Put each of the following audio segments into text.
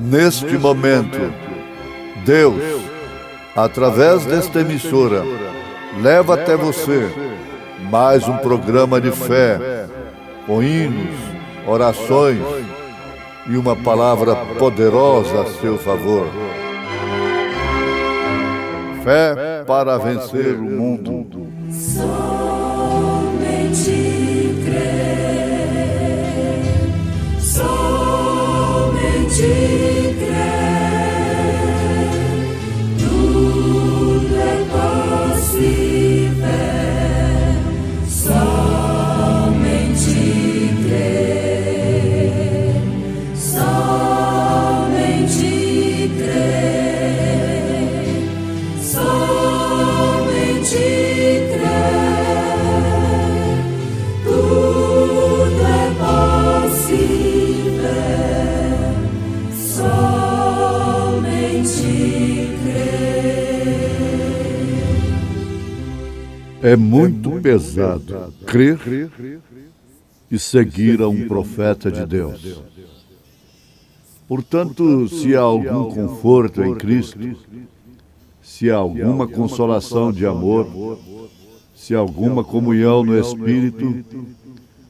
Neste momento, Deus, através desta emissora, leva até você mais um programa de fé, com hinos, orações e uma palavra poderosa a seu favor. Fé para vencer o mundo. Somente crer, somente crer, tudo é possível, somente crer, somente crer, somente crer, tudo é possível, somente crer. É muito pesado crer e seguir a um profeta de Deus. Portanto, se há algum conforto em Cristo, se há alguma consolação de amor, se há alguma comunhão no Espírito,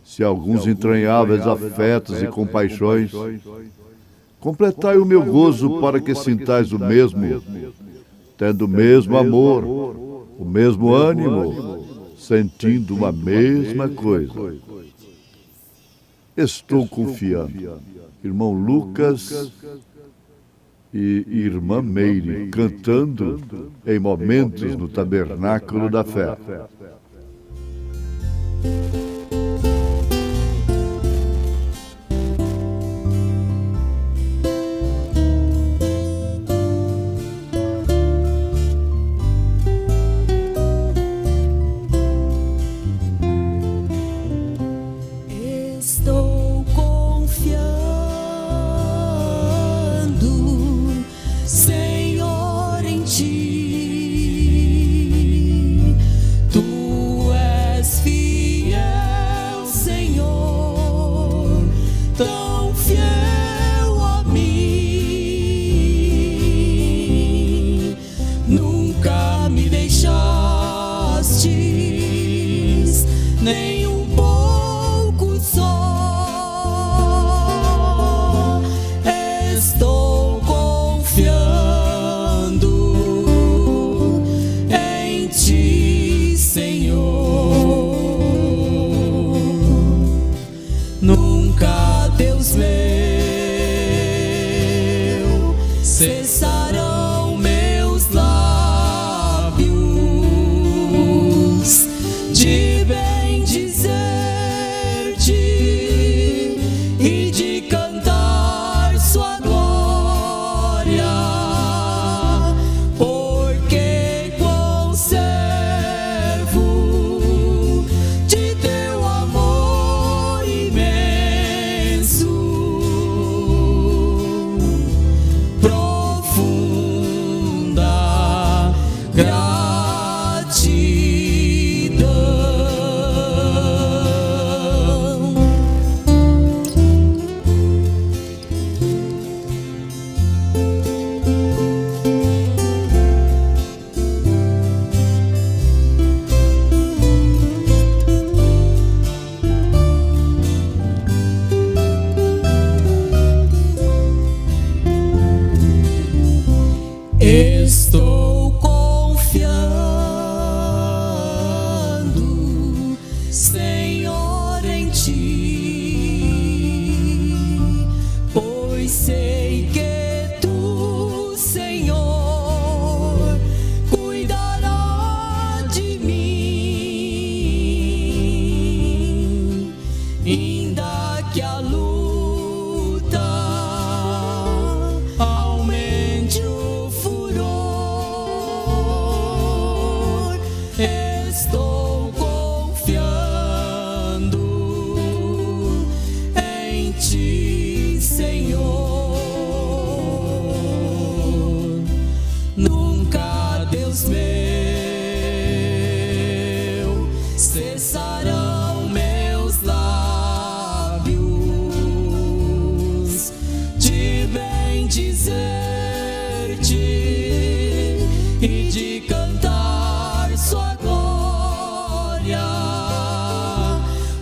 se há alguns entranháveis afetos e compaixões, completai o meu gozo para que sintais o mesmo, tendo o mesmo amor, o mesmo ânimo, sentindo uma mesma coisa. Estou confiando. Irmão Lucas e irmã Meire cantando em momentos no Tabernáculo da Fé. Estou confiando, Senhor, em Ti. Tu bendizer-te e de cantar sua glória,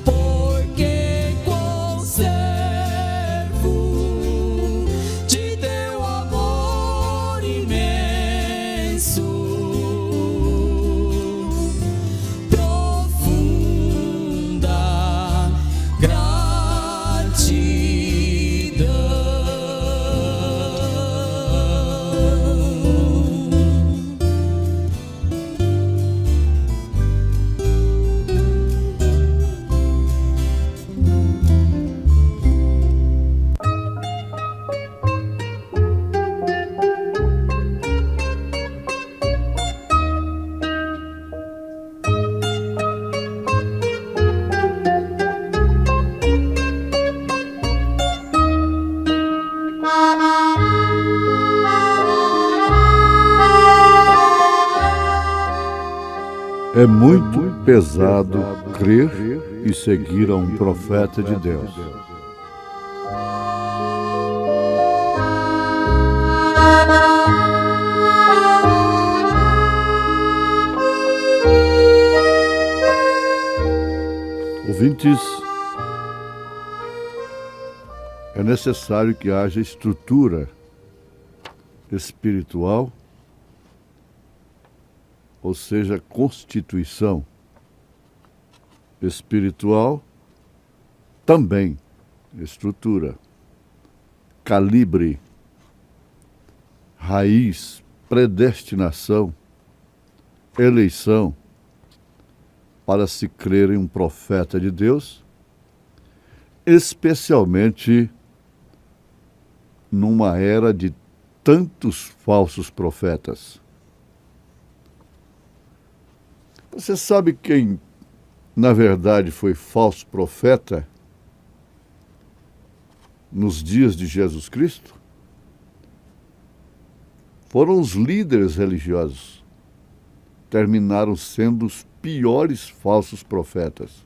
porque conservo de teu amor imenso, profunda É muito pesado crer e seguir a um profeta de Deus. Ouvintes, é necessário que haja estrutura espiritual, ou seja, constituição espiritual, também estrutura, calibre, raiz, predestinação, eleição, para se crer em um profeta de Deus, especialmente numa era de tantos falsos profetas. Você sabe quem, na verdade, foi falso profeta nos dias de Jesus Cristo? Foram os líderes religiosos. Terminaram sendo os piores falsos profetas.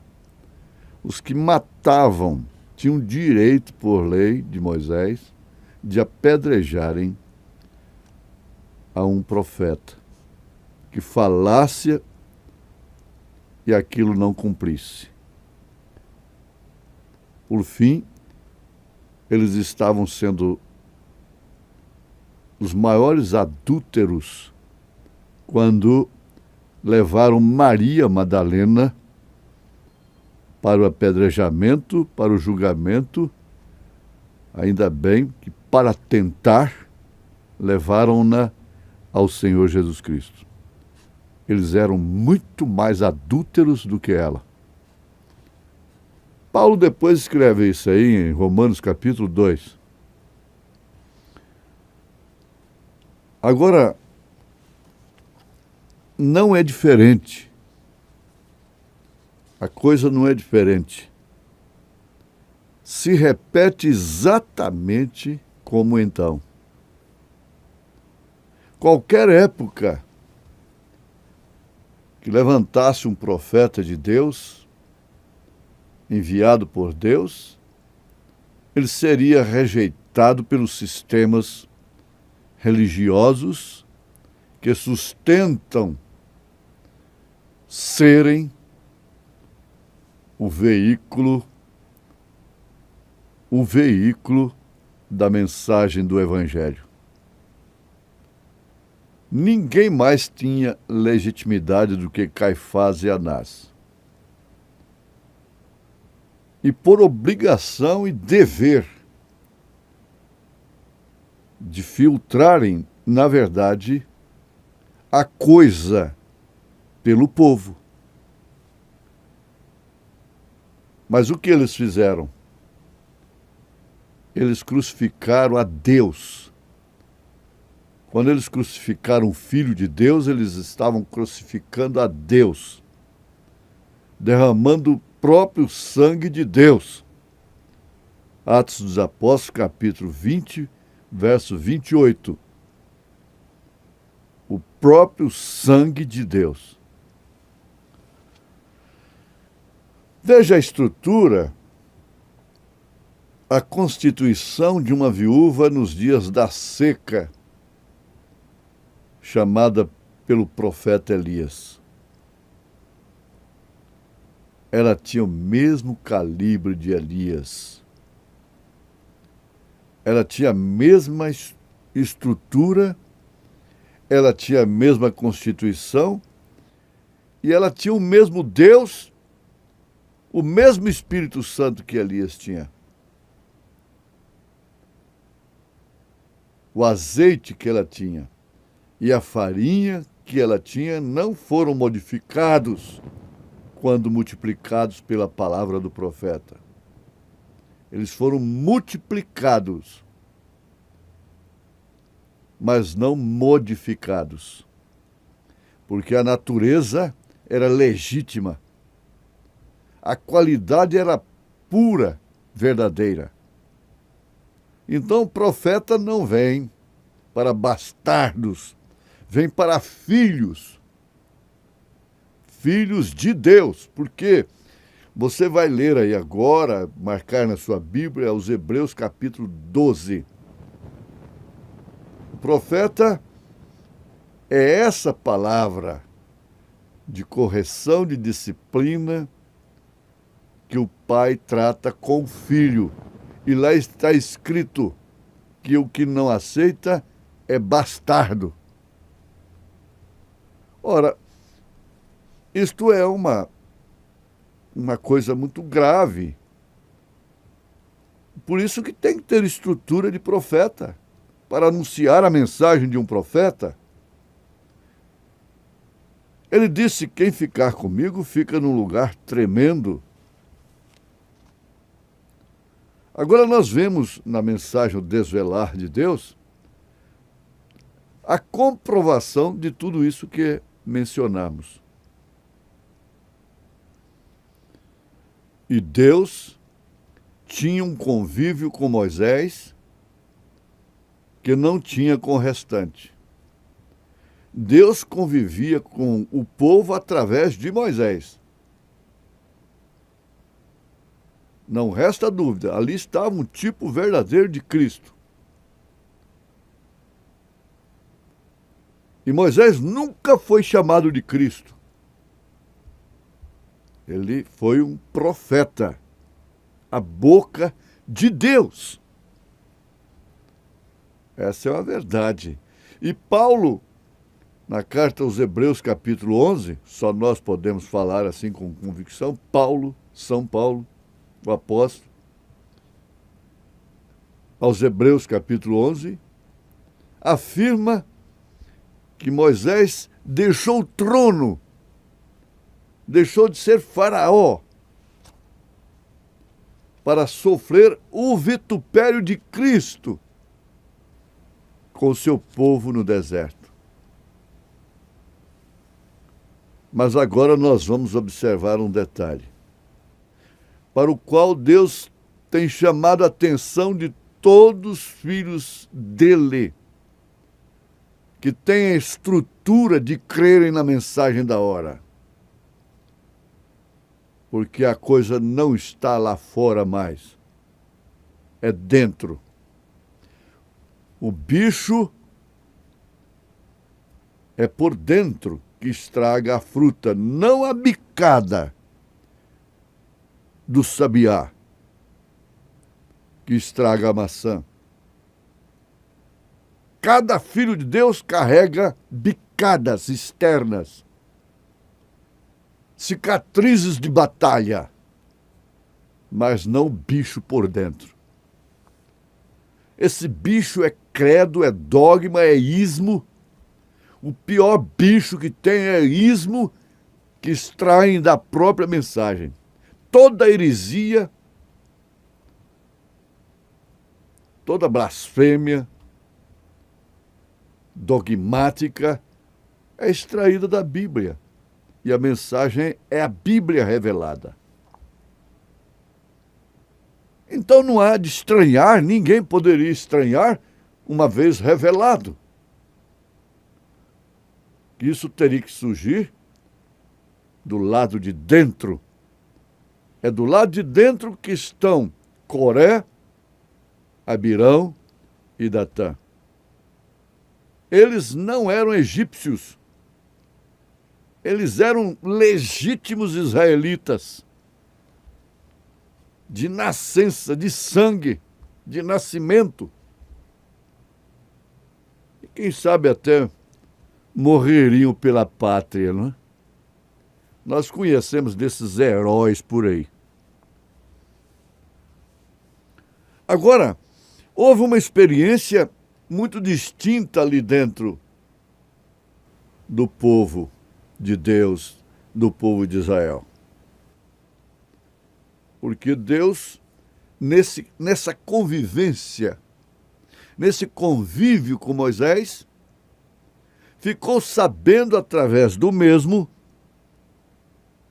Os que matavam, tinham direito, por lei de Moisés, de apedrejarem a um profeta que falasse e aquilo não cumprisse. Por fim, eles estavam sendo os maiores adúlteros quando levaram Maria Madalena para o apedrejamento, para o julgamento. Ainda bem que, para tentar, levaram-na ao Senhor Jesus Cristo. Eles eram muito mais adúlteros do que ela. Paulo depois escreve isso aí em Romanos capítulo 2. Agora, não é diferente. A coisa não é diferente. Se repete exatamente como então. Qualquer época que levantasse um profeta de Deus, enviado por Deus, ele seria rejeitado pelos sistemas religiosos que sustentam serem o veículo da mensagem do Evangelho. Ninguém mais tinha legitimidade do que Caifás e Anás. E por obrigação e dever de filtrarem, na verdade, a coisa pelo povo. Mas o que eles fizeram? Eles crucificaram a Deus. Quando eles crucificaram o Filho de Deus, eles estavam crucificando a Deus, derramando o próprio sangue de Deus. Atos dos Apóstolos, capítulo 20, verso 28. O próprio sangue de Deus. Veja a estrutura a constituição de uma viúva nos dias da seca, chamada pelo profeta Elias. Ela tinha o mesmo calibre de Elias. Ela tinha a mesma estrutura, ela tinha a mesma constituição e ela tinha o mesmo Deus, o mesmo Espírito Santo que Elias tinha. O azeite que ela tinha e a farinha que ela tinha não foram modificados quando multiplicados pela palavra do profeta. Eles foram multiplicados, mas não modificados, porque a natureza era legítima, a qualidade era pura, verdadeira. Então o profeta não vem para bastardos, vem para filhos, filhos de Deus, porque você vai ler aí agora, marcar na sua Bíblia, os Hebreus capítulo 12. O profeta é essa palavra de correção, de disciplina, que o pai trata com o filho. E lá está escrito que o que não aceita é bastardo. Ora, isto é uma coisa muito grave. Por isso que tem que ter estrutura de profeta, para anunciar a mensagem de um profeta. Ele disse: quem ficar comigo fica num lugar tremendo. Agora nós vemos na mensagem O Desvelar de Deus a comprovação de tudo isso que mencionamos. E Deus tinha um convívio com Moisés que não tinha com o restante. Deus convivia com o povo através de Moisés. Não resta dúvida, ali estava um tipo verdadeiro de Cristo. E Moisés nunca foi chamado de Cristo. Ele foi um profeta, a boca de Deus. Essa é uma verdade. E Paulo, na carta aos Hebreus, capítulo 11, só nós podemos falar assim com convicção, São Paulo, o apóstolo, aos Hebreus, capítulo 11, afirma que Moisés deixou o trono, deixou de ser faraó, para sofrer o vitupério de Cristo com o seu povo no deserto. Mas agora nós vamos observar um detalhe, para o qual Deus tem chamado a atenção de todos os filhos dele, que têm a estrutura de crerem na mensagem da hora. Porque a coisa não está lá fora mais, é dentro. O bicho é por dentro que estraga a fruta, não a bicada do sabiá que estraga a maçã. Cada filho de Deus carrega bicadas externas, cicatrizes de batalha, mas não o bicho por dentro. Esse bicho é credo, é dogma, é ismo. O pior bicho que tem é ismo, que extraem da própria mensagem. Toda heresia, toda blasfêmia dogmática é extraída da Bíblia. E a mensagem é a Bíblia revelada. Então não há de estranhar, ninguém poderia estranhar, uma vez revelado. Isso teria que surgir do lado de dentro. É do lado de dentro que estão Coré, Abirão e Datã. Eles não eram egípcios. Eles eram legítimos israelitas, de nascença, de sangue, de nascimento. E quem sabe até morreriam pela pátria, não é? Nós conhecemos desses heróis por aí. Agora, houve uma experiência muito distinta ali dentro do povo de Deus, do povo de Israel. Porque Deus, nessa convivência, nesse convívio com Moisés, ficou sabendo através do mesmo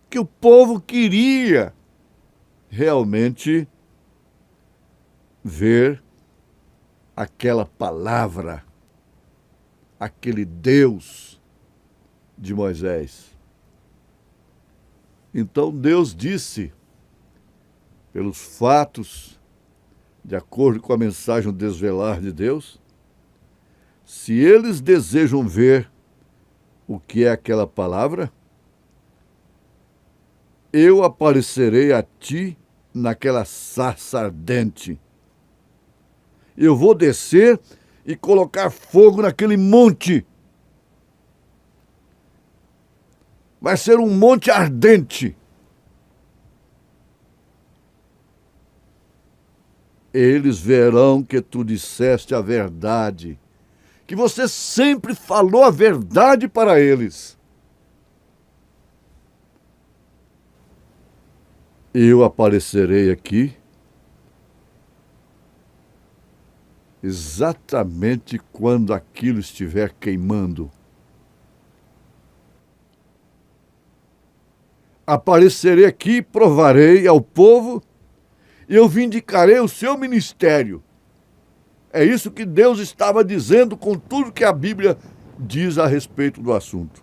que o povo queria realmente ver aquela palavra, aquele Deus de Moisés. Então Deus disse, pelos fatos, de acordo com a mensagem desvelar de Deus, se eles desejam ver o que é aquela palavra, eu aparecerei a ti naquela sarça ardente. Eu vou descer e colocar fogo naquele monte. Vai ser um monte ardente. Eles verão que tu disseste a verdade, que você sempre falou a verdade para eles. Eu aparecerei aqui exatamente quando aquilo estiver queimando. Aparecerei aqui, provarei ao povo, e eu vindicarei o seu ministério. É isso que Deus estava dizendo com tudo que a Bíblia diz a respeito do assunto.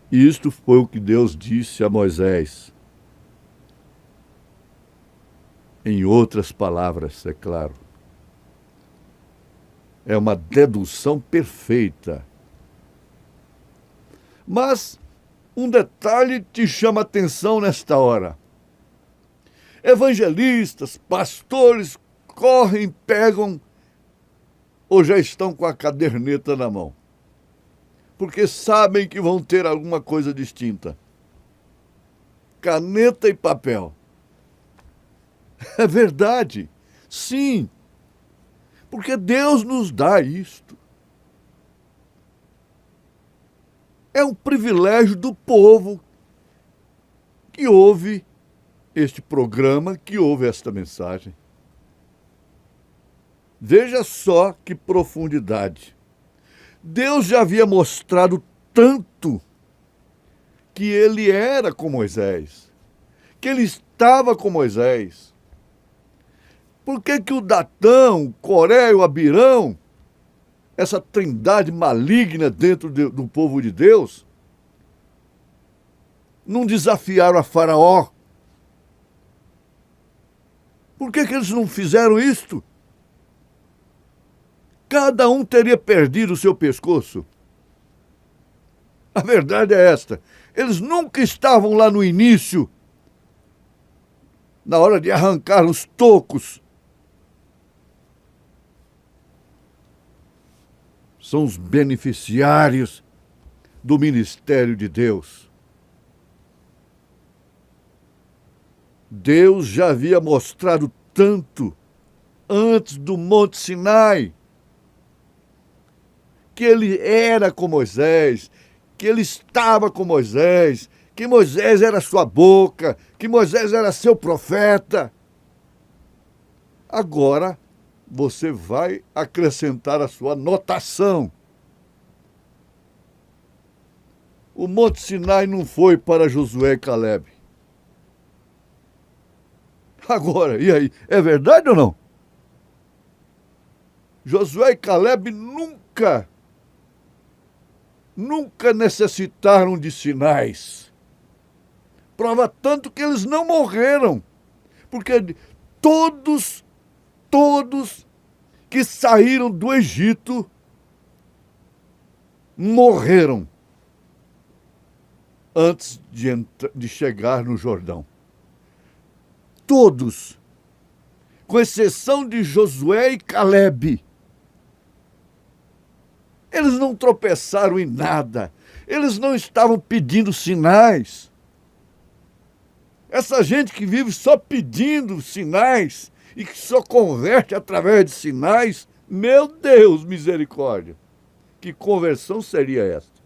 E isto foi o que Deus disse a Moisés. Em outras palavras, é claro. É uma dedução perfeita. Mas um detalhe te chama a atenção nesta hora. Evangelistas, pastores, correm, pegam ou já estão com a caderneta na mão, porque sabem que vão ter alguma coisa distinta. Caneta e papel. É verdade, sim, porque Deus nos dá isto. É um privilégio do povo que ouve este programa, que ouve esta mensagem. Veja só que profundidade. Deus já havia mostrado tanto que ele era com Moisés, que ele estava com Moisés. Por que o Datã, o Coré e o Abirão, essa trindade maligna dentro do povo de Deus, não desafiaram a Faraó? Por que eles não fizeram isto? Cada um teria perdido o seu pescoço. A verdade é esta. Eles nunca estavam lá no início, na hora de arrancar os tocos. São os beneficiários do ministério de Deus. Deus já havia mostrado tanto antes do Monte Sinai, que ele era com Moisés, que ele estava com Moisés, que Moisés era sua boca, que Moisés era seu profeta. Agora você vai acrescentar a sua notação. O Monte Sinai não foi para Josué e Caleb. Agora, e aí, é verdade ou não? Josué e Caleb nunca necessitaram de sinais. Prova tanto que eles não morreram, porque todos que saíram do Egito morreram antes de chegar no Jordão. Todos, com exceção de Josué e Calebe. Eles não tropeçaram em nada. Eles não estavam pedindo sinais. Essa gente que vive só pedindo sinais e que só converte através de sinais, meu Deus, misericórdia. Que conversão seria esta?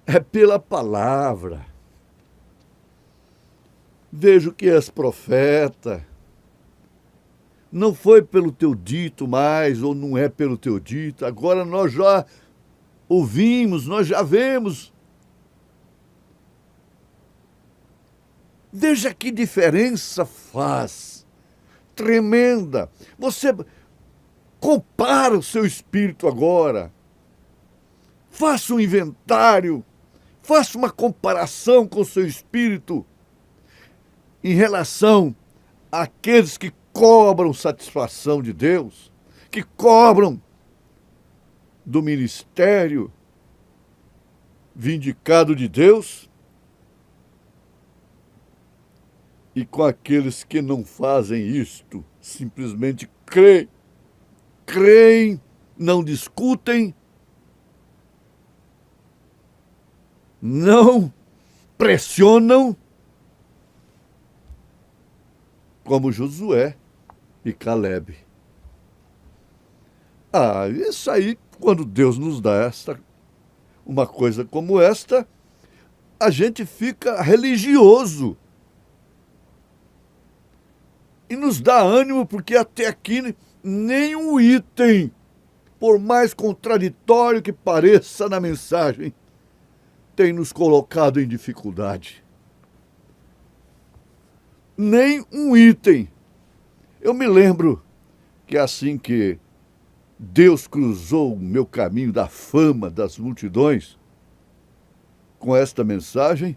É pela palavra. Vejo que és profeta. Não foi pelo teu dito mais, ou não é pelo teu dito. Agora nós já ouvimos, nós já vemos. Veja que diferença faz. Tremenda. Você compara o seu espírito agora. Faça um inventário. Faça uma comparação com o seu espírito em relação àqueles que cobram satisfação de Deus, que cobram do ministério vindicado de Deus, e com aqueles que não fazem isto, simplesmente creem, não discutem, não pressionam, como Josué e Calebe. Isso aí, quando Deus nos dá uma coisa como esta, a gente fica religioso. E nos dá ânimo, porque até aqui nenhum item, por mais contraditório que pareça na mensagem, tem nos colocado em dificuldade. Nem um item. Eu me lembro que assim que Deus cruzou o meu caminho da fama das multidões, com esta mensagem,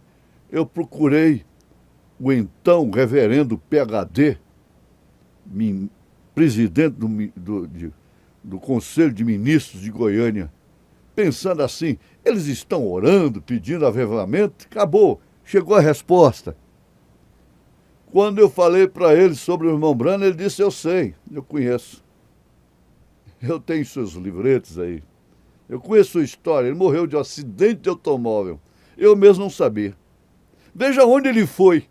eu procurei o então reverendo PhD, presidente do Conselho de Ministros de Goiânia, pensando assim, eles estão orando, pedindo avivamento, acabou, chegou a resposta. Quando eu falei para ele sobre o irmão Branham, ele disse, eu sei, eu conheço. Eu tenho seus livretos aí. Eu conheço sua história. Ele morreu de um acidente de automóvel. Eu mesmo não sabia. Veja onde ele foi.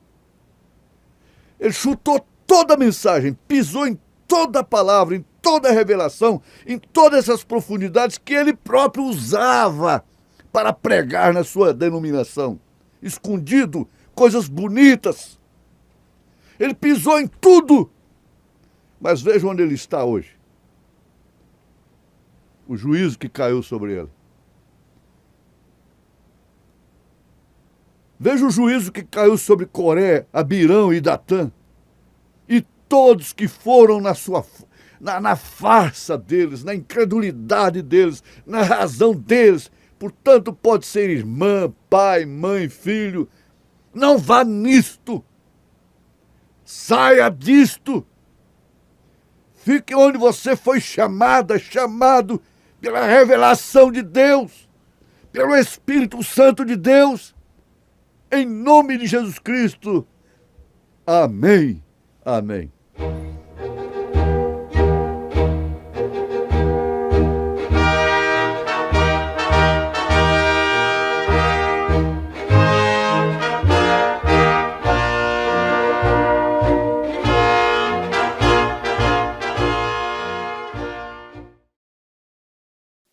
Ele chutou toda a mensagem, pisou em toda a palavra, em toda a revelação, em todas essas profundidades que ele próprio usava para pregar na sua denominação. Escondido, coisas bonitas. Ele pisou em tudo. Mas veja onde ele está hoje. O juízo que caiu sobre ele. Veja o juízo que caiu sobre Coré, Abirão e Datã. E todos que foram na farsa deles, na incredulidade deles, na razão deles. Portanto, pode ser irmã, pai, mãe, filho. Não vá nisto. Saia disto. Fique onde você foi chamado pela revelação de Deus, pelo Espírito Santo de Deus, em nome de Jesus Cristo. Amém. Amém.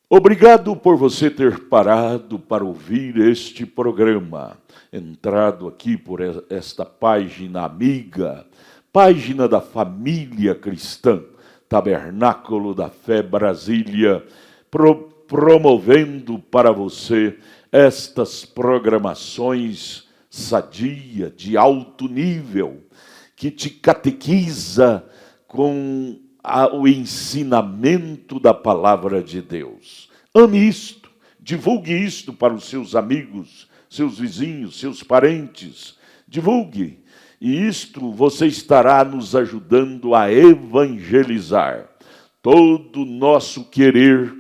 Obrigado por você ter parado para ouvir este programa, entrado aqui por esta página amiga, página da família cristã, Tabernáculo da Fé Brasília, promovendo para você estas programações sadia, de alto nível, que te catequiza com o ensinamento da palavra de Deus. Ame isto, divulgue isto para os seus amigos, seus vizinhos, seus parentes. Divulgue E isto você estará nos ajudando a evangelizar. Todo o nosso querer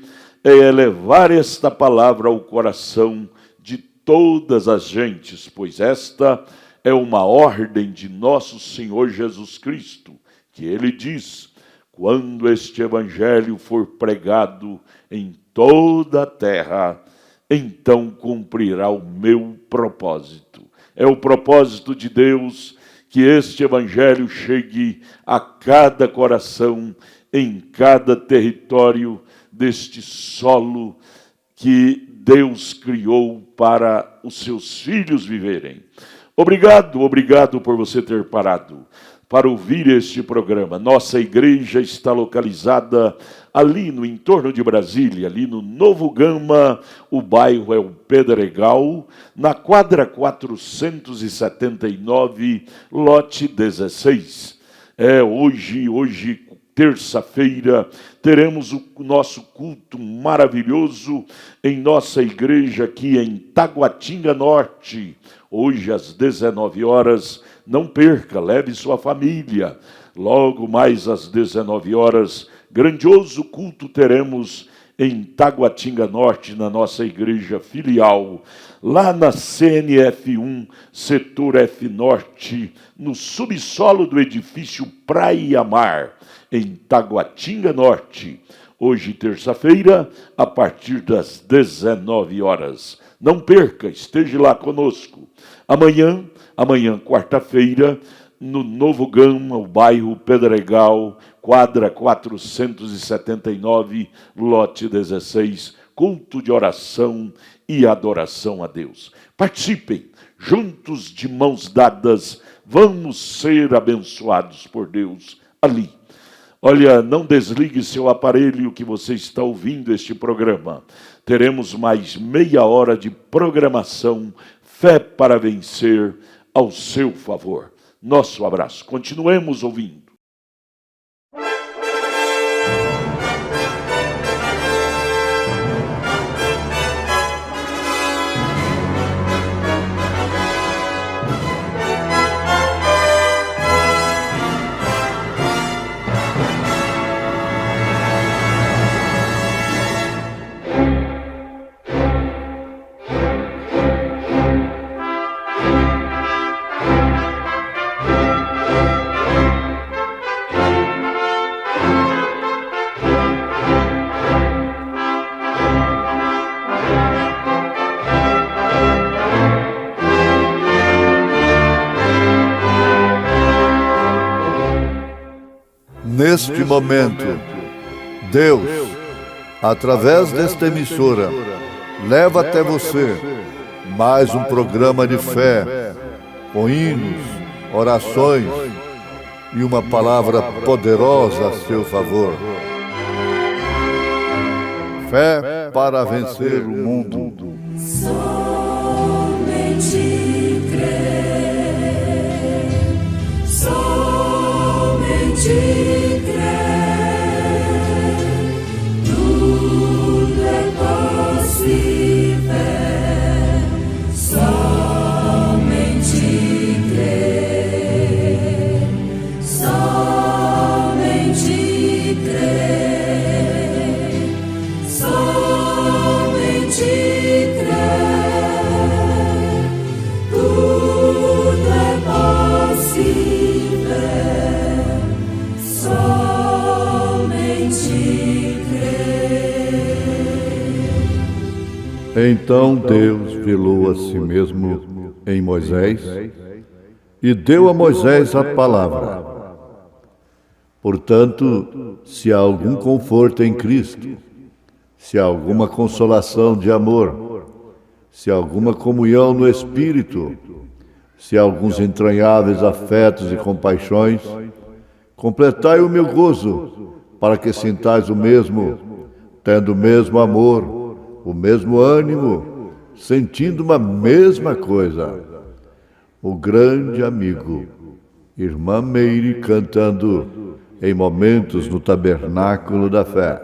é elevar esta palavra ao coração de todas as gentes, pois esta é uma ordem de nosso Senhor Jesus Cristo, que ele diz: quando este evangelho for pregado em toda a terra, então cumprirá o meu propósito. É o propósito de Deus que este evangelho chegue a cada coração, em cada território deste solo que Deus criou para os seus filhos viverem. Obrigado por você ter parado para ouvir este programa. Nossa igreja está localizada ali no entorno de Brasília, ali no Novo Gama, o bairro é o Pedregal, na quadra 479, lote 16. Hoje, terça-feira, teremos o nosso culto maravilhoso em nossa igreja aqui em Taguatinga Norte. Hoje às 19 horas, não perca, leve sua família. Logo mais às 19 horas, grandioso culto teremos em Taguatinga Norte, na nossa igreja filial, lá na CNF1, setor F Norte, no subsolo do edifício Praia Mar, em Taguatinga Norte. Hoje, terça-feira, a partir das 19 horas. Não perca, esteja lá conosco. Amanhã, quarta-feira, no Novo Gama, o bairro Pedregal, quadra 479, lote 16, culto de oração e adoração a Deus. Participem, juntos de mãos dadas, vamos ser abençoados por Deus ali. Olha, não desligue seu aparelho que você está ouvindo este programa. Teremos mais meia hora de programação, Fé para Vencer, ao seu favor. Nosso abraço. Continuemos ouvindo. Neste momento, Deus, através desta emissora, leva até você mais um programa de fé, com hinos, orações e uma palavra poderosa a seu favor. Fé para vencer o mundo. Somente crer, somente crer, tudo é possível. Somente crer, somente crer, somente crer, tudo é possível. Somente crer. Então Deus revelou a si mesmo em Moisés e deu a Moisés a palavra. Portanto, se há algum conforto em Cristo, se há alguma consolação de amor, se há alguma comunhão no Espírito, se há alguns entranháveis afetos e compaixões, completai o meu gozo, para que sintais o mesmo, tendo o mesmo amor, o mesmo ânimo, sentindo uma mesma coisa. O grande amigo, Irmã Meire, cantando em momentos no Tabernáculo da Fé.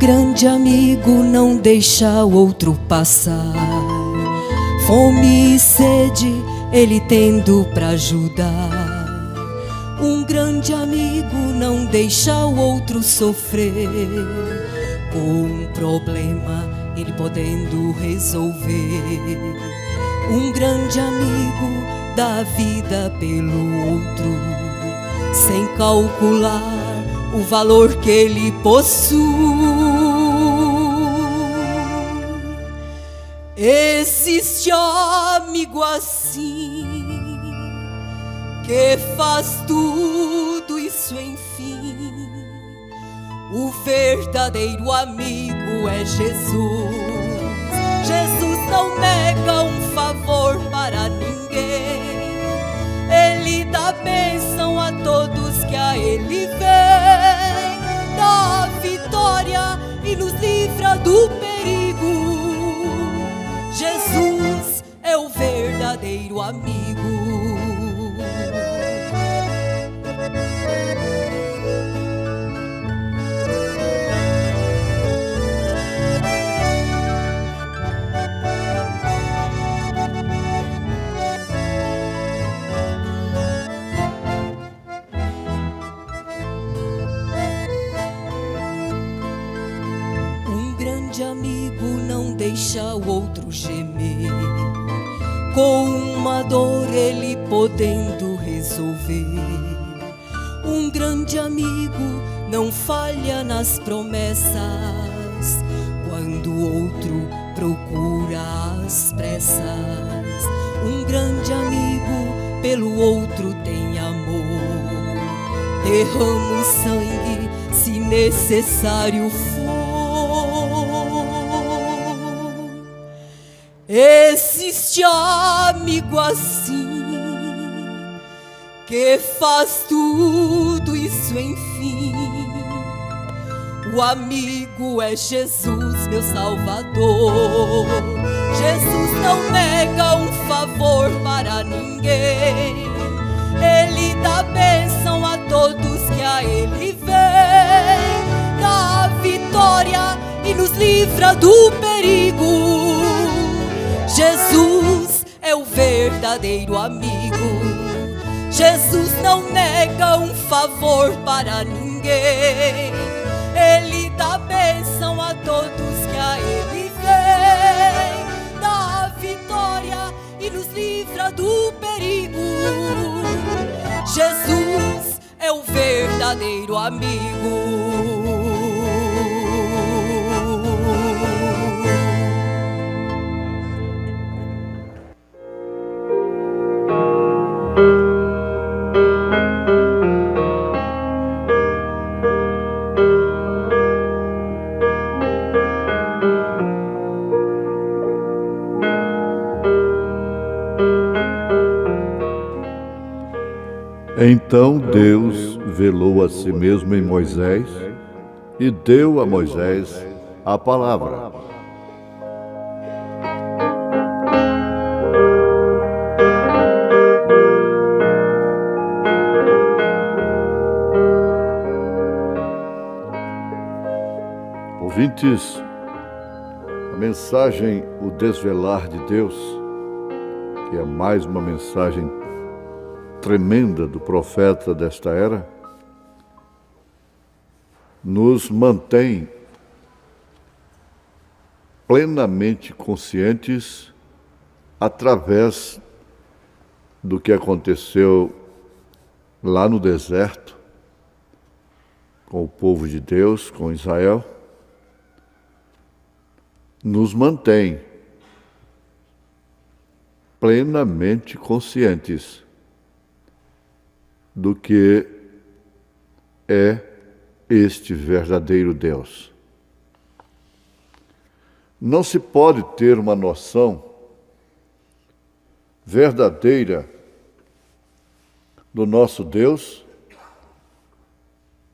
grande amigo não deixa o outro passar. Fome e sede ele tendo pra ajudar. Um grande amigo não deixa o outro sofrer. Com um problema ele podendo resolver. Um grande amigo dá vida pelo outro, sem calcular o valor que ele possui. Existe amigo assim, que faz tudo isso enfim. O verdadeiro amigo é Jesus. Jesus não nega um favor para ninguém. Ele dá bênção a todos que a ele vem. Dá vitória e nos livra do perigo. Jesus é o verdadeiro amigo. Amigo não deixa o outro gemer. Com uma dor ele podendo resolver. Um grande amigo não falha nas promessas. Quando o outro procura às pressas. Um grande amigo pelo outro tem amor. Derrama o sangue se necessário for. Existe amigo assim, que faz tudo isso enfim. O amigo é Jesus, meu Salvador. Jesus não nega um favor para ninguém. Ele dá bênção a todos que a ele vem. Dá vitória e nos livra do perigo. Jesus é o verdadeiro amigo. Jesus não nega um favor para ninguém. Ele dá bênção a todos que a ele vem. Dá vitória e nos livra do perigo. Jesus é o verdadeiro amigo. Então Deus velou a si mesmo em Moisés e deu a Moisés a palavra. Ouvintes, a mensagem O Desvelar de Deus, que é mais uma mensagem tremenda do profeta desta era, nos mantém plenamente conscientes através do que aconteceu lá no deserto com o povo de Deus, com Israel. Nos mantém plenamente conscientes do que é este verdadeiro Deus. Não se pode ter uma noção verdadeira do nosso Deus,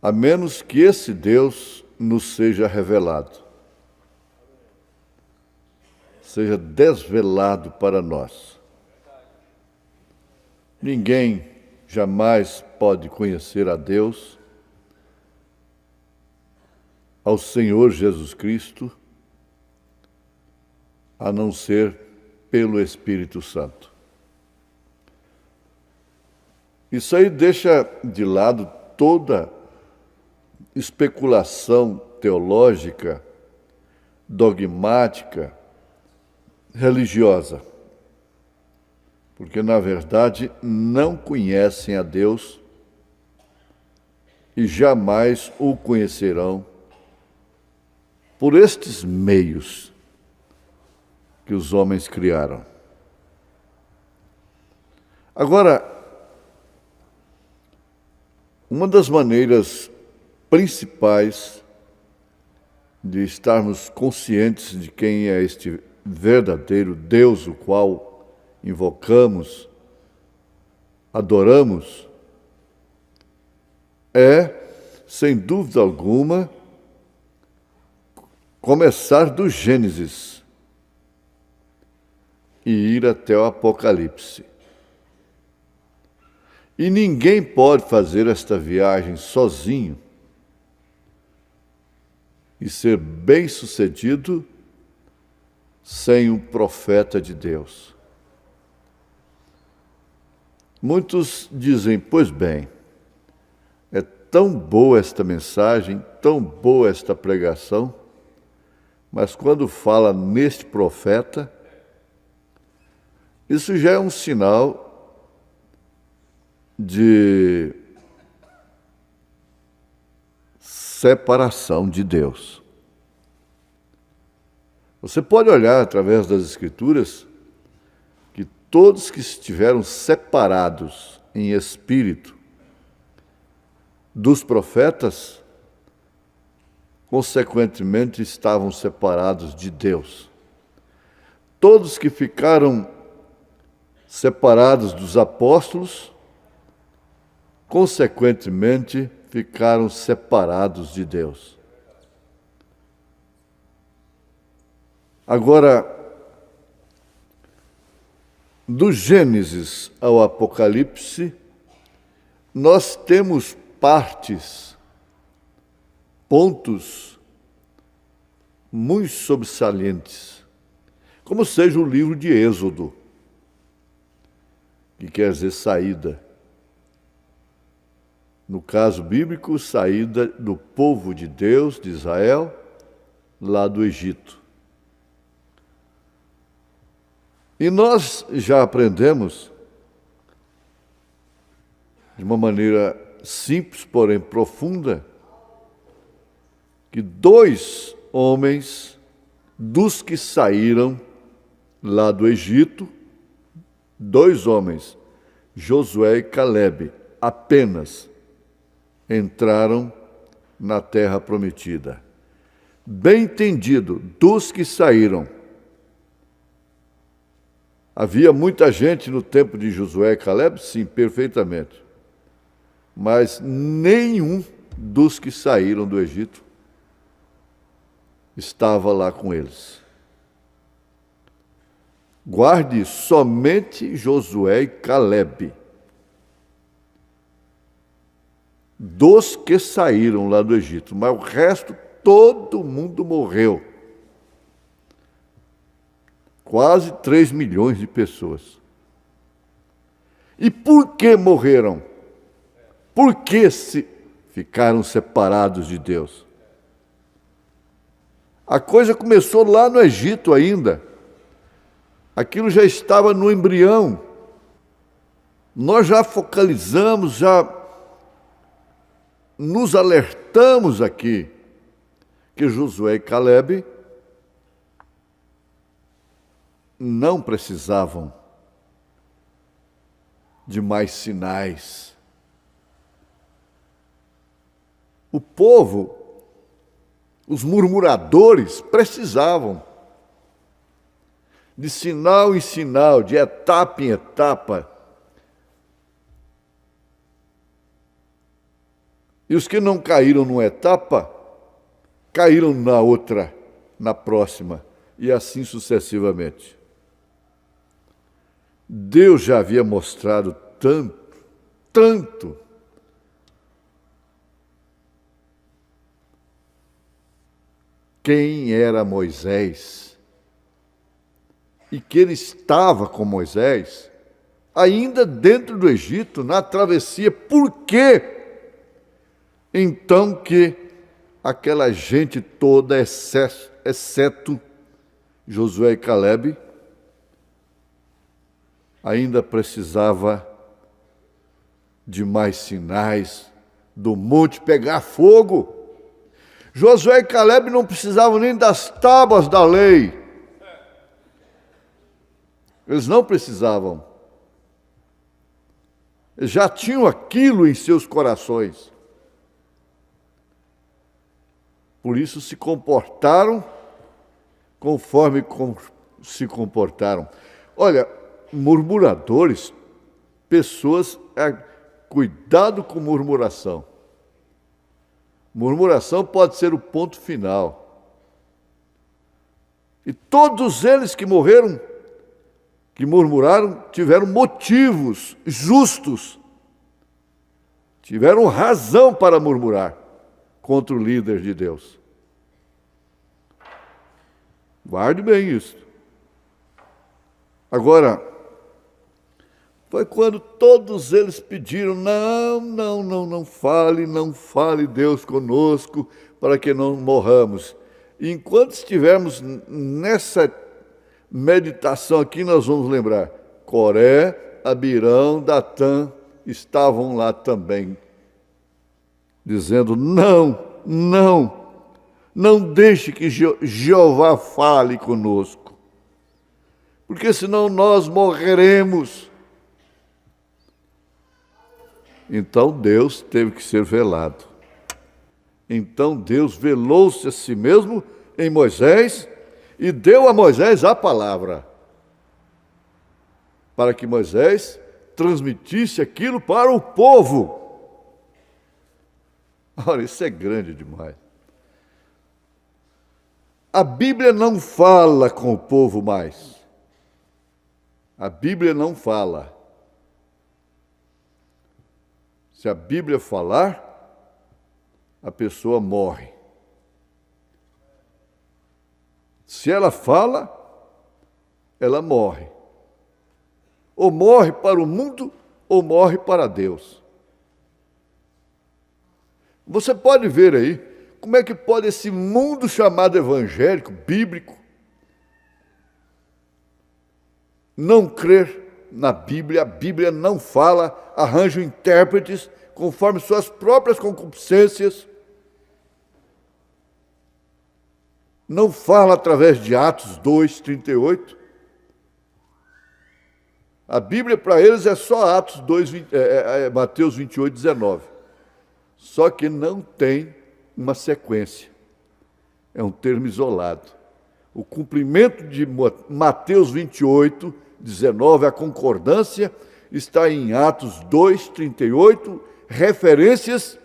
a menos que esse Deus nos seja revelado, seja desvelado para nós. Ninguém jamais pode conhecer a Deus ao Senhor Jesus Cristo, a não ser pelo Espírito Santo. Isso aí deixa de lado toda especulação teológica, dogmática, religiosa, porque, na verdade, não conhecem a Deus e jamais o conhecerão por estes meios que os homens criaram. Agora, uma das maneiras principais de estarmos conscientes de quem é este verdadeiro Deus, o qual invocamos, adoramos, é, sem dúvida alguma, começar do Gênesis e ir até o Apocalipse. E ninguém pode fazer esta viagem sozinho e ser bem-sucedido sem um profeta de Deus. Muitos dizem, pois bem, é tão boa esta mensagem, tão boa esta pregação, mas quando fala neste profeta, isso já é um sinal de separação de Deus. Você pode olhar através das Escrituras que todos que estiveram separados em espírito dos profetas, consequentemente estavam separados de Deus. Todos que ficaram separados dos apóstolos, consequentemente, ficaram separados de Deus. Agora, do Gênesis ao Apocalipse, nós temos partes, pontos muito sobressalentes, como seja o livro de Êxodo, que quer dizer saída. No caso bíblico, saída do povo de Deus, de Israel, lá do Egito. E nós já aprendemos, de uma maneira simples, porém profunda, que 2 homens dos que saíram lá do Egito, 2 homens, Josué e Calebe, apenas entraram na terra prometida. Bem entendido, dos que saíram. Havia muita gente no tempo de Josué e Calebe? Sim, perfeitamente. Mas nenhum dos que saíram do Egito estava lá com eles. Guarde somente Josué e Calebe. Dos que saíram lá do Egito, mas o resto, todo mundo morreu. Quase 3 milhões de pessoas. E por que morreram? Por que se ficaram separados de Deus? A coisa começou lá no Egito ainda. Aquilo já estava no embrião. Nós já focalizamos, já nos alertamos aqui que Josué e Calebe não precisavam de mais sinais. O povo, os murmuradores, precisavam de sinal em sinal, de etapa em etapa. E os que não caíram numa etapa, caíram na outra, na próxima, e assim sucessivamente. Deus já havia mostrado tanto, quem era Moisés e que ele estava com Moisés, ainda dentro do Egito, na travessia. Por quê? Então que aquela gente toda, exceto Josué e Calebe, ainda precisava de mais sinais, do monte pegar fogo. Josué e Calebe não precisavam nem das tábuas da lei. Eles não precisavam. Eles já tinham aquilo em seus corações. Por isso se comportaram conforme se comportaram. Olha, murmuradores, pessoas, cuidado com murmuração. Murmuração pode ser o ponto final. E todos eles que morreram, que murmuraram, tiveram motivos justos, tiveram razão para murmurar contra o líder de Deus. Guarde bem isso. Agora, foi quando todos eles pediram: não fale Deus conosco, para que não morramos. E enquanto estivermos nessa meditação aqui, nós vamos lembrar: Coré, Abirão, Datã estavam lá também, dizendo: não deixe que Jeová fale conosco, porque senão nós morreremos. Então Deus teve que ser velado. Então Deus velou-se a si mesmo em Moisés e deu a Moisés a palavra, para que Moisés transmitisse aquilo para o povo. Olha, isso é grande demais. A Bíblia não fala com o povo mais. A Bíblia não fala. Se a Bíblia falar, a pessoa morre. Se ela fala, ela morre. Ou morre para o mundo, ou morre para Deus. Você pode ver aí, como é que pode esse mundo chamado evangélico, bíblico, não crer na Bíblia? A Bíblia não fala, arranjam intérpretes conforme suas próprias concupiscências. Não fala através de Atos 2:38. A Bíblia para eles é só Atos 2, Mateus 28:19. Só que não tem uma sequência. É um termo isolado. O cumprimento de Mateus 28:19, a concordância, está em Atos 2:38, referências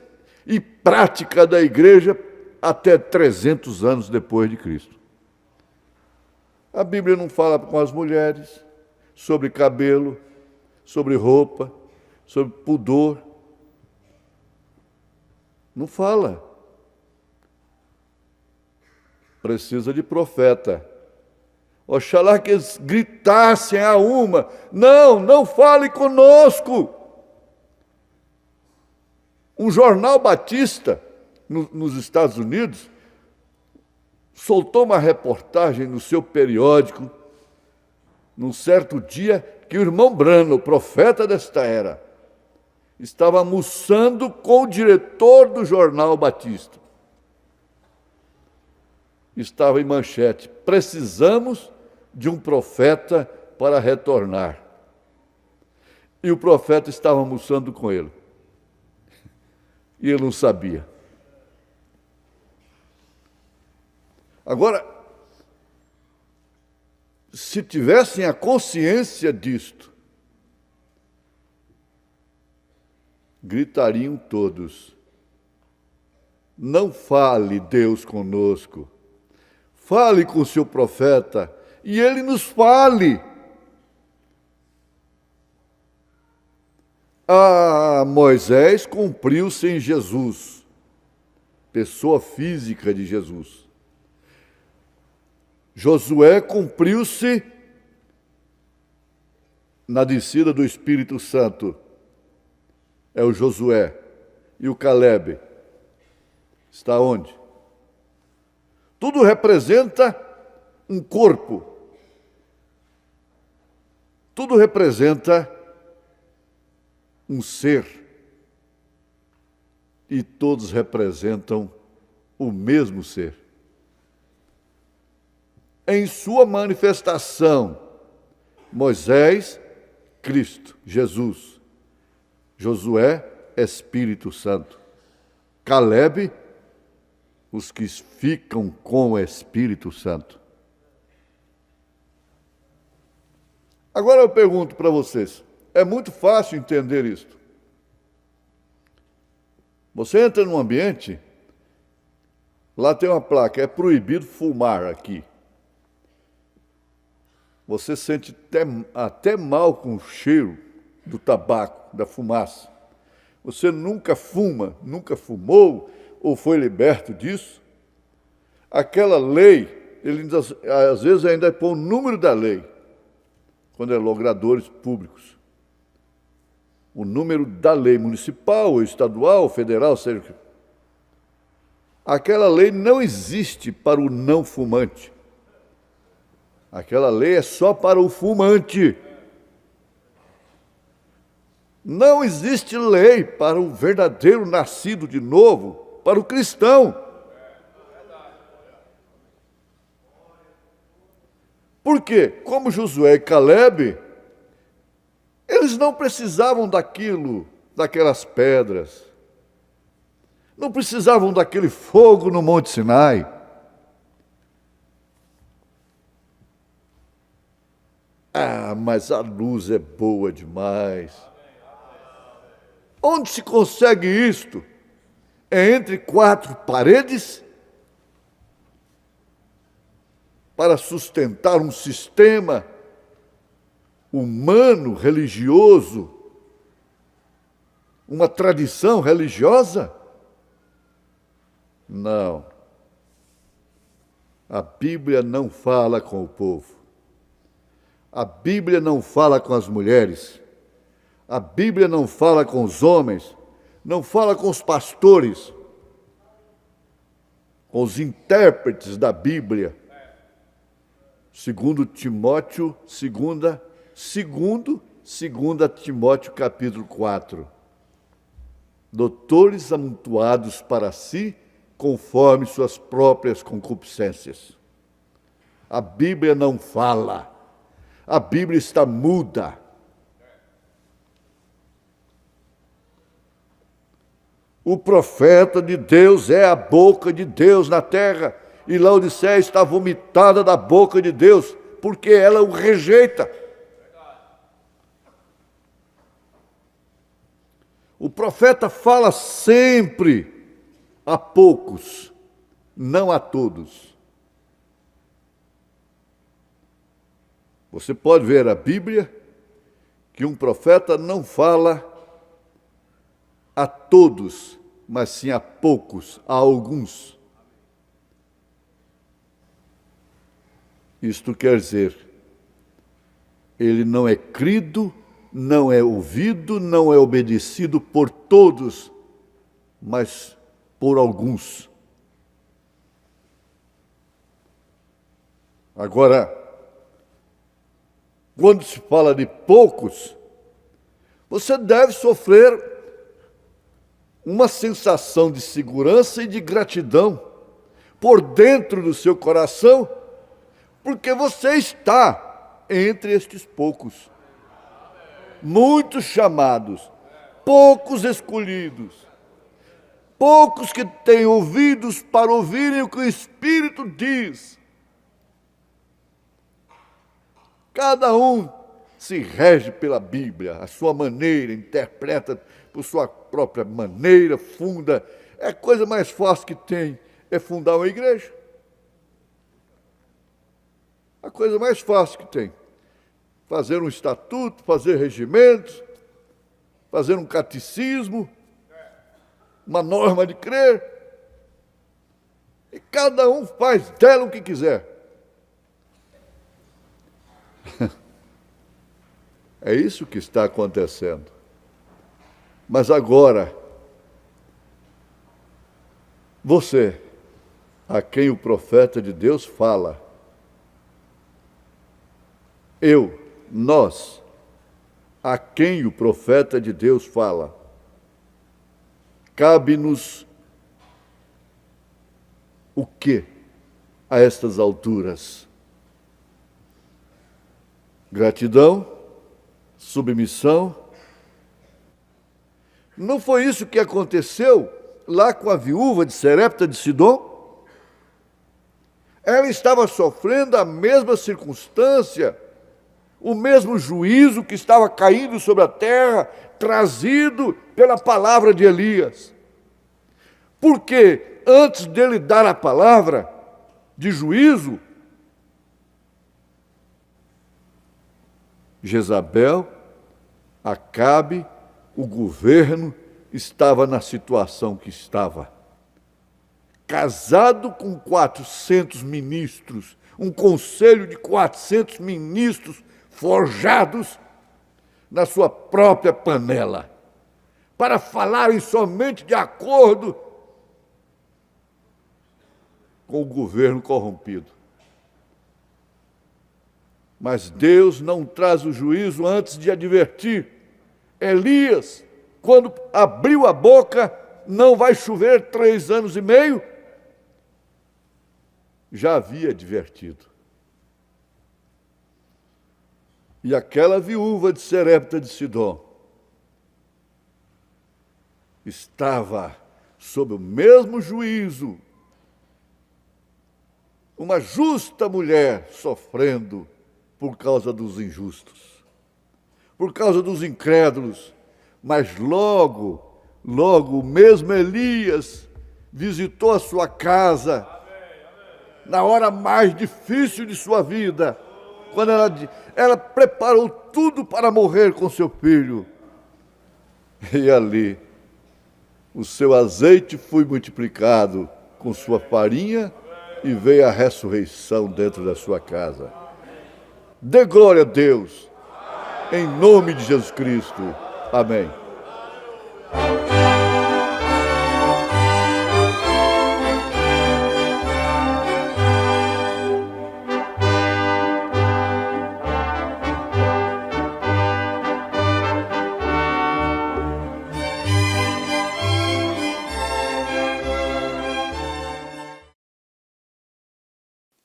e prática da igreja até 300 anos depois de Cristo. A Bíblia não fala com as mulheres sobre cabelo, sobre roupa, sobre pudor. Não fala. Precisa de profeta. Oxalá que eles gritassem a uma: não fale conosco. Um jornal batista nos Estados Unidos soltou uma reportagem no seu periódico, num certo dia, que o irmão Branham, o profeta desta era, estava almoçando com o diretor do jornal batista. Estava em manchete: precisamos de um profeta para retornar. E o profeta estava almoçando com ele. E ele não sabia. Agora, se tivessem a consciência disto, gritariam todos: não fale Deus conosco, fale com o seu profeta, e ele nos fale. Moisés cumpriu-se em Jesus, pessoa física de Jesus. Josué cumpriu-se na descida do Espírito Santo. É o Josué. E o Calebe está onde? Tudo representa um corpo. Tudo representa um ser. E todos representam o mesmo ser. Em sua manifestação, Moisés, Cristo, Jesus. Josué, Espírito Santo. Calebe, os que ficam com o Espírito Santo. Agora eu pergunto para vocês, é muito fácil entender isto. Você entra num ambiente, lá tem uma placa, é proibido fumar aqui. Você sente até mal com o cheiro do tabaco, da fumaça. Você nunca fuma, nunca fumou ou foi liberto disso. Aquela lei, ele às vezes ainda põe o número da lei, quando é logradores públicos. O número da lei municipal, ou estadual, ou federal, seja. Aquela lei não existe para o não fumante. Aquela lei é só para o fumante. Não existe lei para o verdadeiro nascido de novo, para o cristão. Por quê? Como Josué e Calebe, eles não precisavam daquelas pedras. Não precisavam daquele fogo no Monte Sinai. Ah, mas a luz é boa demais. Onde se consegue isto? É entre quatro paredes? Para sustentar um sistema humano, religioso, uma tradição religiosa? Não. A Bíblia não fala com o povo. A Bíblia não fala com as mulheres. A Bíblia não fala com os homens. Não fala com os pastores. Com os intérpretes da Bíblia. Segundo Timóteo, segunda Timóteo capítulo 4. Doutores amontoados para si, conforme suas próprias concupiscências. A Bíblia não fala. A Bíblia está muda. O profeta de Deus é a boca de Deus na terra. E Laodiceia está vomitada da boca de Deus, porque ela o rejeita. O profeta fala sempre a poucos, não a todos. Você pode ver a Bíblia que um profeta não fala a todos, mas sim a poucos, a alguns. Isto quer dizer, ele não é crido, não é ouvido, não é obedecido por todos, mas por alguns. Agora, quando se fala de poucos, você deve sofrer uma sensação de segurança e de gratidão por dentro do seu coração, porque você está entre estes poucos. Muitos chamados, poucos escolhidos, poucos que têm ouvidos para ouvirem o que o Espírito diz. Cada um se rege pela Bíblia, a sua maneira, interpreta por sua própria maneira, funda. É a coisa mais fácil que tem, é fundar uma igreja. A coisa mais fácil que tem. Fazer um estatuto, fazer regimentos, fazer um catecismo, uma norma de crer. E cada um faz dela o que quiser. É isso que está acontecendo. Mas agora, você, a quem o profeta de Deus fala, nós, a quem o profeta de Deus fala, cabe-nos o quê a estas alturas? Gratidão, submissão. Não foi isso que aconteceu lá com a viúva de Serepta de Sidom? Ela estava sofrendo a mesma circunstância, o mesmo juízo que estava caindo sobre a terra, trazido pela palavra de Elias. Porque antes dele dar a palavra de juízo, Jezabel, Acabe, o governo estava na situação que estava. Casado com 400 ministros, um conselho de 400 ministros forjados na sua própria panela, para falarem somente de acordo com o governo corrompido. Mas Deus não traz o juízo antes de advertir. Elias, quando abriu a boca, não vai chover 3 anos e meio, já havia advertido. E aquela viúva de Serepta de Sidom estava sob o mesmo juízo, uma justa mulher sofrendo por causa dos injustos, por causa dos incrédulos. Mas logo o mesmo Elias visitou a sua casa, na hora mais difícil de sua vida, quando ela preparou tudo para morrer com seu filho. E ali, o seu azeite foi multiplicado com sua farinha e veio a ressurreição dentro da sua casa. Dê glória a Deus, em nome de Jesus Cristo. Amém.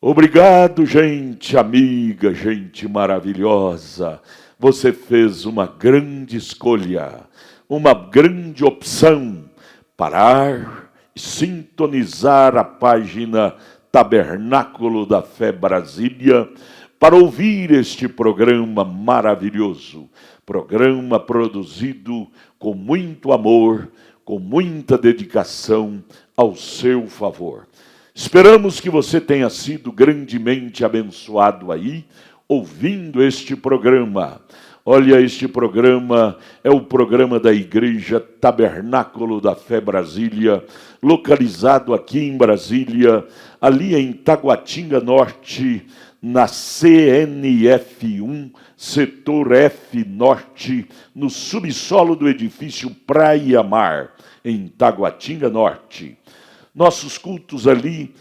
Obrigado, gente amiga, gente maravilhosa. Você fez uma grande escolha, uma grande opção, parar e sintonizar a página Tabernáculo da Fé Brasília para ouvir este programa maravilhoso, programa produzido com muito amor, com muita dedicação ao seu favor. Esperamos que você tenha sido grandemente abençoado aí, ouvindo este programa. Olha, este programa é o programa da Igreja Tabernáculo da Fé Brasília, localizado aqui em Brasília, ali em Taguatinga Norte, na CNF1, setor F Norte, no subsolo do edifício Praia Mar, em Taguatinga Norte. Nossos cultos ali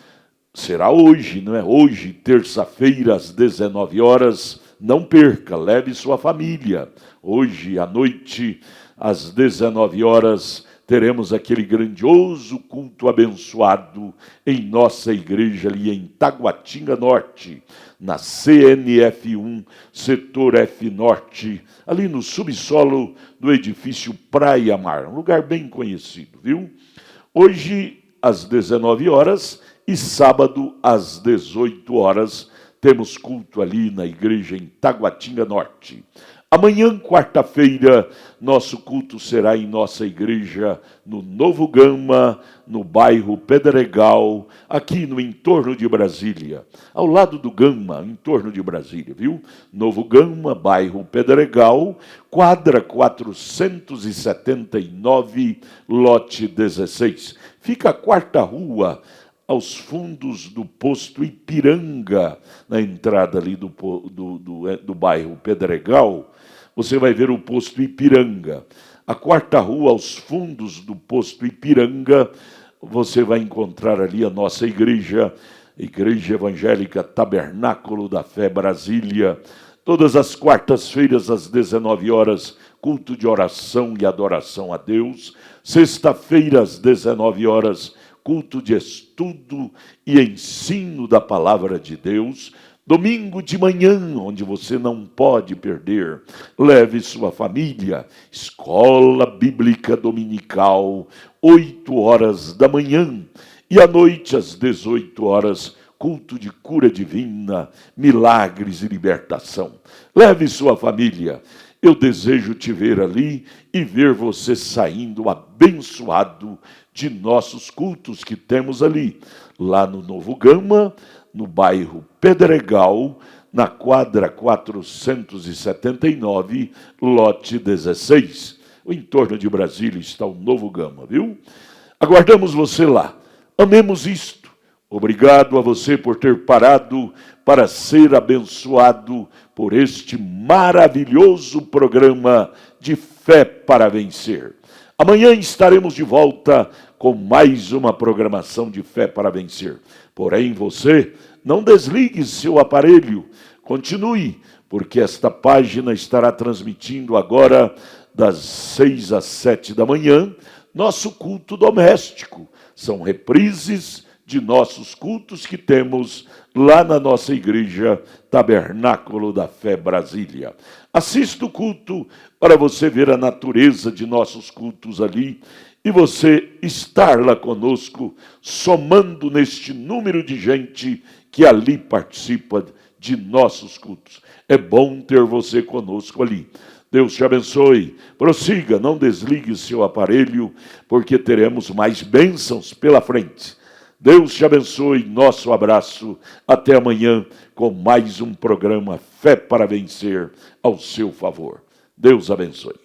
será hoje, não é? Hoje, terça-feira, às 19 horas. Não perca, leve sua família. Hoje à noite, às 19 horas, teremos aquele grandioso culto abençoado em nossa igreja ali em Taguatinga Norte, na CNF1, setor F Norte, ali no subsolo do edifício Praia Mar, um lugar bem conhecido, viu? Hoje, às 19 horas e sábado, às 18 horas, temos culto ali na igreja em Taguatinga Norte. Amanhã, quarta-feira, nosso culto será em nossa igreja no Novo Gama, no bairro Pedregal, aqui no entorno de Brasília. Ao lado do Gama, em torno de Brasília, viu? Novo Gama, bairro Pedregal, quadra 479, lote 16. Fica a quarta rua, aos fundos do posto Ipiranga, na entrada ali do bairro Pedregal. você vai ver o posto Ipiranga. A quarta rua, aos fundos do posto Ipiranga, você vai encontrar ali a nossa igreja, Igreja Evangélica Tabernáculo da Fé Brasília. Todas as quartas-feiras, às 19 horas, culto de oração e adoração a Deus. Sexta-feira, às 19 horas, culto de estudo e ensino da Palavra de Deus. Domingo de manhã, onde você não pode perder, leve sua família, escola bíblica dominical, 8 horas da manhã. E à noite, às 18 horas, culto de cura divina, milagres e libertação. Leve sua família. Eu desejo te ver ali e ver você saindo abençoado de nossos cultos que temos ali, lá no Novo Gama, no bairro Pedregal, na quadra 479, lote 16. O entorno de Brasília está o Novo Gama, viu? Aguardamos você lá. Amemos isto. Obrigado a você por ter parado para ser abençoado por este maravilhoso programa de Fé para Vencer. Amanhã estaremos de volta com mais uma programação de Fé para Vencer. Porém, você não desligue seu aparelho, continue, porque esta página estará transmitindo agora das 6 às 7 da manhã, nosso culto doméstico. São reprises de nossos cultos que temos lá na nossa igreja Tabernáculo da Fé Brasília. Assista o culto para você ver a natureza de nossos cultos ali e você estar lá conosco, somando neste número de gente que ali participa de nossos cultos. É bom ter você conosco ali. Deus te abençoe. Prossiga, não desligue seu aparelho, porque teremos mais bênçãos pela frente. Deus te abençoe, nosso abraço. Até amanhã com mais um programa Fé para Vencer ao seu favor. Deus abençoe.